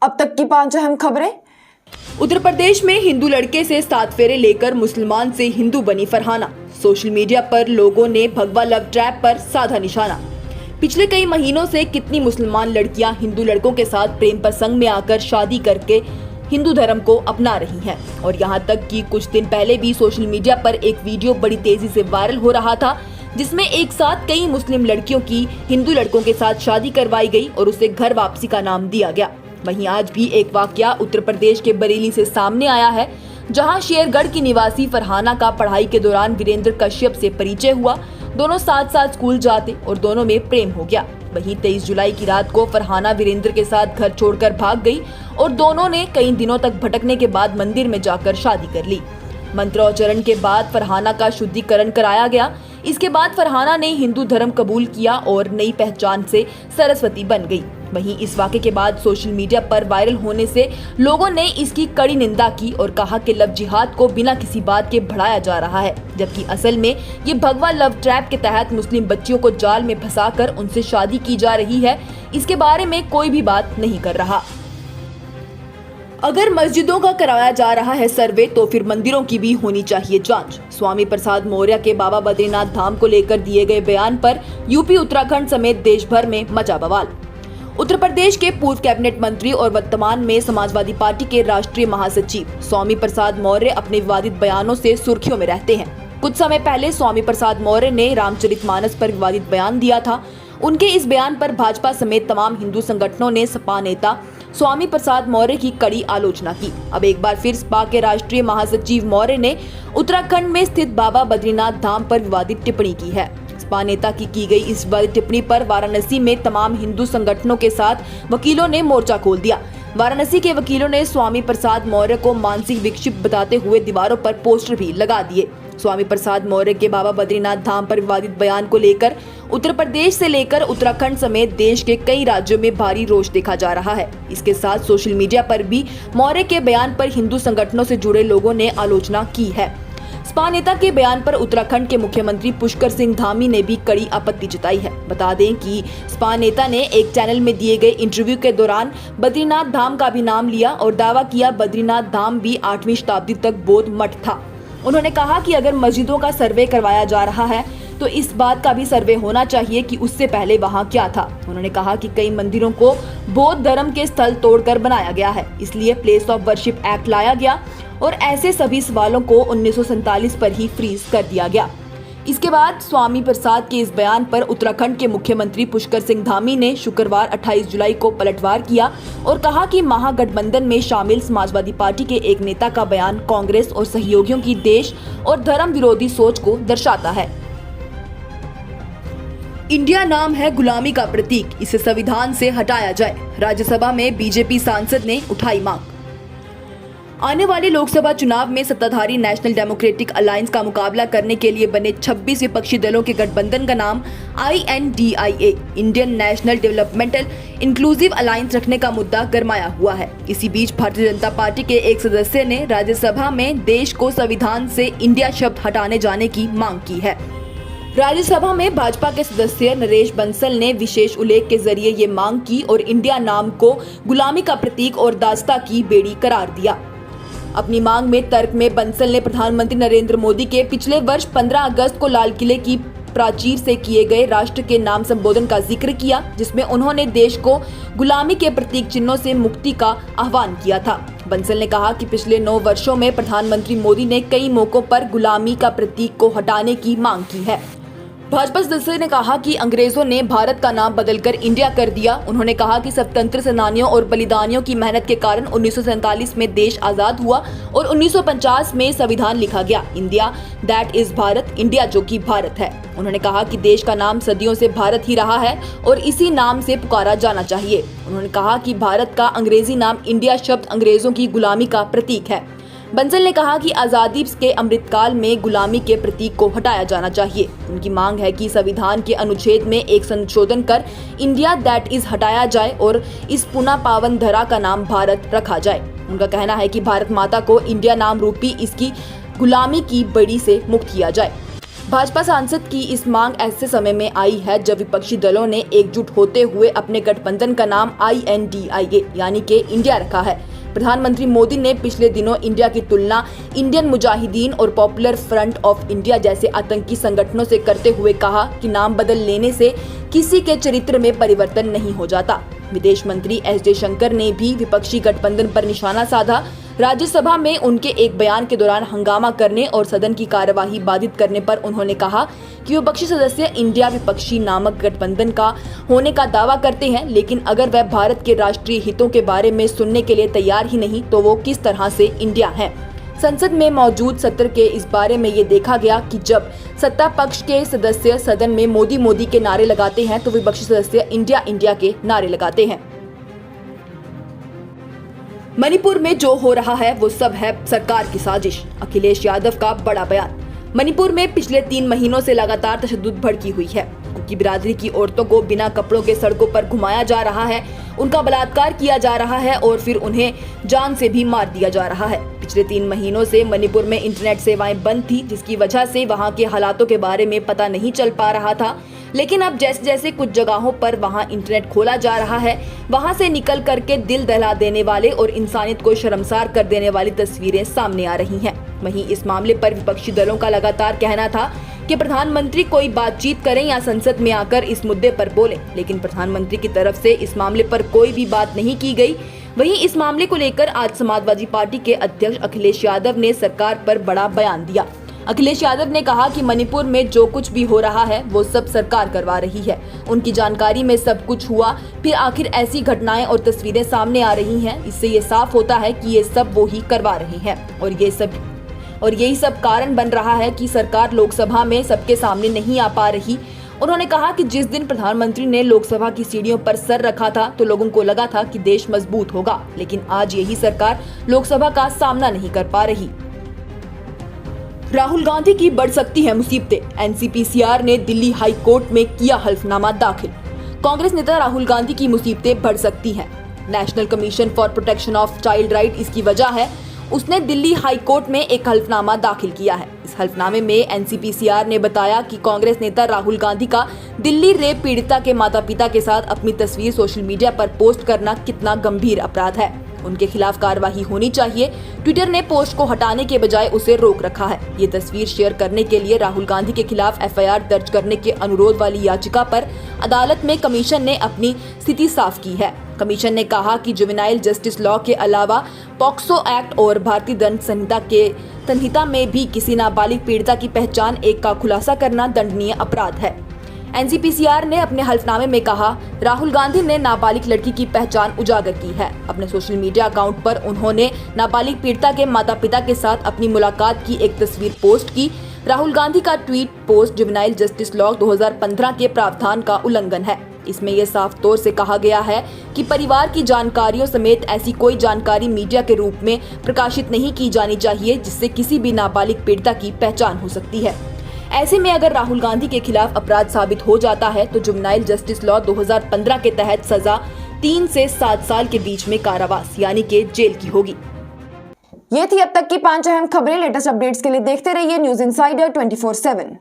अब तक की 5 अहम खबरें। उत्तर प्रदेश में हिंदू लड़के से 7 फेरे लेकर मुसलमान से हिंदू बनी फरहाना। सोशल मीडिया पर लोगों ने भगवा लव ट्रैप पर साधा निशाना। पिछले कई महीनों से कितनी मुसलमान लड़कियां हिंदू लड़कों के साथ प्रेम प्रसंग में आकर शादी करके हिंदू धर्म को अपना रही हैं। और यहाँ तक कि कुछ दिन पहले भी सोशल मीडिया पर एक वीडियो बड़ी तेजी से वायरल हो रहा था, जिसमें एक साथ कई मुस्लिम लड़कियों की हिंदू लड़कों के साथ शादी करवाई गई और उसे घर वापसी का नाम दिया गया। वहीं आज भी एक वाकया उत्तर प्रदेश के बरेली से सामने आया है, जहां शेरगढ़ की निवासी फरहाना का पढ़ाई के दौरान वीरेंद्र कश्यप से परिचय हुआ। दोनों साथ साथ स्कूल जाते और दोनों में प्रेम हो गया। वहीं 23 जुलाई की रात को फरहाना वीरेंद्र के साथ घर छोड़कर भाग गई और दोनों ने कई दिनों तक भटकने के बाद मंदिर में जाकर शादी कर ली। मंत्रोच्चारण के बाद फरहाना का शुद्धिकरण कराया गया। इसके बाद फरहाना ने हिंदू धर्म कबूल किया और नई पहचान से सरस्वती बन गई। वहीं इस वाक़े के बाद सोशल मीडिया पर वायरल होने से लोगों ने इसकी कड़ी निंदा की और कहा कि लव जिहाद को बिना किसी बात के बढ़ाया जा रहा है, जबकि असल में ये भगवा लव ट्रैप के तहत मुस्लिम बच्चियों को जाल में फंसाकर उनसे शादी की जा रही है। इसके बारे में कोई भी बात नहीं कर रहा। अगर मस्जिदों का कराया जा रहा है सर्वे, तो फिर मंदिरों की भी होनी चाहिए जांच। स्वामी प्रसाद मौर्य के बाबा बद्रीनाथ धाम को लेकर दिए गए बयान पर यूपी, उत्तराखंड समेत देश भर में मचा बवाल। उत्तर प्रदेश के पूर्व कैबिनेट मंत्री और वर्तमान में समाजवादी पार्टी के राष्ट्रीय महासचिव स्वामी प्रसाद मौर्य अपने विवादित बयानों से सुर्खियों में रहते हैं। कुछ समय पहले स्वामी प्रसाद मौर्य ने रामचरितमानस पर विवादित बयान दिया था। उनके इस बयान पर भाजपा समेत तमाम हिंदू संगठनों ने सपा नेता स्वामी प्रसाद मौर्य की कड़ी आलोचना की। अब एक बार फिर सपा के राष्ट्रीय महासचिव मौर्य ने उत्तराखंड में स्थित बाबा बद्रीनाथ धाम पर विवादित टिप्पणी की है। सपा नेता की गई इस विवादित टिप्पणी पर वाराणसी में तमाम हिंदू संगठनों के साथ वकीलों ने मोर्चा खोल दिया। वाराणसी के वकीलों ने स्वामी प्रसाद मौर्य को मानसिक विक्षिप्त बताते हुए दीवारों पर पोस्टर भी लगा दिए। स्वामी प्रसाद मौर्य के बाबा बद्रीनाथ धाम पर विवादित बयान को लेकर उत्तर प्रदेश से लेकर उत्तराखंड समेत देश के कई राज्यों में भारी रोष देखा जा रहा है। इसके साथ सोशल मीडिया पर भी मौर्य के बयान पर हिंदू संगठनों से जुड़े लोगों ने आलोचना की है। सपा नेता के बयान पर उत्तराखंड के मुख्यमंत्री पुष्कर सिंह धामी ने भी कड़ी आपत्ति जताई है। बता दें कि सपा नेता ने एक चैनल में दिए गए इंटरव्यू के दौरान बद्रीनाथ धाम का भी नाम लिया और दावा किया बद्रीनाथ धाम भी 8वीं शताब्दी तक बौद्ध मठ था। उन्होंने कहा कि अगर मस्जिदों का सर्वे करवाया जा रहा है तो इस बात का भी सर्वे होना चाहिए कि उससे पहले वहां क्या था। उन्होंने कहा कि कई मंदिरों को बौद्ध धर्म के स्थल तोड़कर बनाया गया है, इसलिए प्लेस ऑफ वर्शिप एक्ट लाया गया और ऐसे सभी सवालों को 1947 पर ही फ्रीज कर दिया गया। इसके बाद स्वामी प्रसाद के इस बयान पर उत्तराखंड के मुख्यमंत्री पुष्कर सिंह धामी ने शुक्रवार 28 जुलाई को पलटवार किया और कहा कि महागठबंधन में शामिल समाजवादी पार्टी के एक नेता का बयान कांग्रेस और सहयोगियों की देश और धर्म विरोधी सोच को दर्शाता है। इंडिया नाम है गुलामी का प्रतीक, इसे संविधान से हटाया जाए। राज्यसभा में बीजेपी सांसद ने उठाई मांग। आने वाले लोकसभा चुनाव में सत्ताधारी नेशनल डेमोक्रेटिक अलायंस का मुकाबला करने के लिए बने 26 विपक्षी दलों के गठबंधन का नाम INDIA Indian national developmental inclusive alliance रखने का मुद्दा गरमाया हुआ है। इसी बीच भारतीय जनता पार्टी के एक सदस्य ने राज्यसभा में देश को संविधान से इंडिया शब्द हटाने जाने की मांग की है। राज्यसभा में भाजपा के सदस्य नरेश बंसल ने विशेष उल्लेख के जरिए ये मांग की और इंडिया नाम को गुलामी का प्रतीक और दास्ता की बेड़ी करार दिया। अपनी मांग में तर्क में बंसल ने प्रधानमंत्री नरेंद्र मोदी के पिछले वर्ष 15 अगस्त को लाल किले की प्राचीर से किए गए राष्ट्र के नाम संबोधन का जिक्र किया, जिसमें उन्होंने देश को गुलामी के प्रतीक चिन्हों से मुक्ति का आह्वान किया था। बंसल ने कहा कि पिछले 9 वर्षों में प्रधानमंत्री मोदी ने कई मौकों पर गुलामी का प्रतीक को हटाने की मांग की है। भाजपा सदस्य ने कहा कि अंग्रेजों ने भारत का नाम बदलकर इंडिया कर दिया। उन्होंने कहा कि स्वतंत्र सेनानियों और बलिदानियों की मेहनत के कारण 1947 में देश आजाद हुआ और 1950 में संविधान लिखा गया, India that is Bharat, India जो कि भारत है। उन्होंने कहा कि देश का नाम सदियों से भारत ही रहा है और इसी नाम से पुकारा जाना चाहिए। उन्होंने कहा कि भारत का अंग्रेजी नाम इंडिया शब्द अंग्रेजों की गुलामी का प्रतीक है। बंसल ने कहा कि आजादी के अमृतकाल में गुलामी के प्रतीक को हटाया जाना चाहिए। उनकी मांग है कि संविधान के अनुच्छेद में एक संशोधन कर इंडिया दैट इज हटाया जाए और इस पुनः पावन धरा का नाम भारत रखा जाए। उनका कहना है कि भारत माता को इंडिया नाम रूपी इसकी गुलामी की बड़ी से मुक्त किया जाए। भाजपा सांसद की इस मांग ऐसे समय में आई है जब विपक्षी दलों ने एकजुट होते हुए अपने गठबंधन का नाम INDIA यानी कि इंडिया रखा है। प्रधानमंत्री मोदी ने पिछले दिनों इंडिया की तुलना इंडियन मुजाहिदीन और पॉपुलर फ्रंट ऑफ इंडिया जैसे आतंकी संगठनों से करते हुए कहा कि नाम बदल लेने से किसी के चरित्र में परिवर्तन नहीं हो जाता। विदेश मंत्री S जयशंकर ने भी विपक्षी गठबंधन पर निशाना साधा। राज्यसभा में उनके एक बयान के दौरान हंगामा करने और सदन की कार्यवाही बाधित करने पर उन्होंने कहा कि विपक्षी सदस्य इंडिया विपक्षी नामक गठबंधन का होने का दावा करते हैं, लेकिन अगर वह भारत के राष्ट्रीय हितों के बारे में सुनने के लिए तैयार ही नहीं तो वो किस तरह से इंडिया है। संसद में मौजूद सत्र के इस बारे में ये देखा गया कि जब सत्ता पक्ष के सदस्य सदन में मोदी मोदी के नारे लगाते हैं तो विपक्षी सदस्य इंडिया इंडिया के नारे लगाते हैं। मणिपुर में जो हो रहा है वो सब है सरकार की साजिश, अखिलेश यादव का बड़ा बयान। मणिपुर में पिछले 3 महीनों से लगातार तशद्दुद भड़की हुई है। कुकी बिरादरी की औरतों को बिना कपड़ों के सड़कों पर घुमाया जा रहा है, उनका बलात्कार किया जा रहा है और फिर उन्हें जान से भी मार दिया जा रहा है। पिछले 3 महीनों से मणिपुर में इंटरनेट सेवाएं बंद थी, जिसकी वजह से वहां के हालातों के बारे में पता नहीं चल पा रहा था। लेकिन अब जैसे जैसे कुछ जगहों पर वहां इंटरनेट खोला जा रहा है, वहां से निकल करके दिल दहला देने वाले और इंसानियत को शर्मसार कर देने वाली तस्वीरें सामने आ रही हैं। वहीं इस मामले पर विपक्षी दलों का लगातार कहना था कि प्रधानमंत्री कोई बातचीत करें या संसद में आकर इस मुद्दे पर बोलें, लेकिन प्रधानमंत्री की तरफ से इस मामले पर कोई भी बात नहीं की गई। वहीं इस मामले को लेकर आज समाजवादी पार्टी के अध्यक्ष अखिलेश यादव ने सरकार पर बड़ा बयान दिया। अखिलेश यादव ने कहा कि मणिपुर में जो कुछ भी हो रहा है वो सब सरकार करवा रही है, उनकी जानकारी में सब कुछ हुआ, फिर आखिर ऐसी घटनाएं और तस्वीरें सामने आ रही हैं। इससे ये साफ होता है कि ये सब वो ही करवा रहे हैं और यही सब कारण बन रहा है कि सरकार लोकसभा में सबके सामने नहीं आ पा रही। उन्होंने कहा कि जिस दिन प्रधानमंत्री ने लोकसभा की सीढ़ियों पर सर रखा था तो लोगों को लगा था कि देश मजबूत होगा, लेकिन आज यही सरकार लोकसभा का सामना नहीं कर पा रही। राहुल गांधी की बढ़ सकती है मुसीबतें, NCPCR ने दिल्ली हाई कोर्ट में किया हल्फनामा दाखिल। कांग्रेस नेता राहुल गांधी की मुसीबतें बढ़ सकती हैं। National commission for protection of child right इसकी वजह है। उसने दिल्ली हाई कोर्ट में एक हल्फनामा दाखिल किया है। इस हल्फनामे में NCPCR ने बताया कि कांग्रेस नेता राहुल गांधी का दिल्ली रेप पीड़िता के माता पिता के साथ अपनी तस्वीर सोशल मीडिया पर पोस्ट करना कितना गंभीर अपराध है। उनके खिलाफ कार्रवाई होनी चाहिए। ट्विटर ने पोस्ट को हटाने के बजाय उसे रोक रखा है। ये तस्वीर शेयर करने के लिए राहुल गांधी के खिलाफ FIR दर्ज करने के अनुरोध वाली याचिका पर अदालत में कमीशन ने अपनी स्थिति साफ की है। कमीशन ने कहा कि जुवेनाइल जस्टिस लॉ के अलावा पॉक्सो एक्ट और भारतीय दंड संहिता में भी किसी नाबालिग पीड़िता की पहचान एक का खुलासा करना दंडनीय अपराध है। NCPCR ने अपने हल्फनामे में कहा, राहुल गांधी ने नाबालिग लड़की की पहचान उजागर की है। अपने सोशल मीडिया अकाउंट पर उन्होंने नाबालिग पीड़िता के माता पिता के साथ अपनी मुलाकात की एक तस्वीर पोस्ट की। राहुल गांधी का tweet post juvenile justice law 2015 के प्रावधान का उल्लंघन है। इसमें यह साफ तौर से कहा गया है कि परिवार की जानकारियों समेत ऐसी कोई जानकारी मीडिया के रूप में प्रकाशित नहीं की जानी चाहिए जिससे किसी भी नाबालिग पीड़िता की पहचान हो सकती है। ऐसे में अगर राहुल गांधी के खिलाफ अपराध साबित हो जाता है तो जुवेनाइल जस्टिस लॉ 2015 के तहत सजा 3 से 7 साल के बीच में कारावास यानी कि जेल की होगी। ये थी अब तक की 5 अहम खबरें। लेटेस्ट अपडेट्स के लिए देखते रहिए न्यूज़ इनसाइडर 24/7।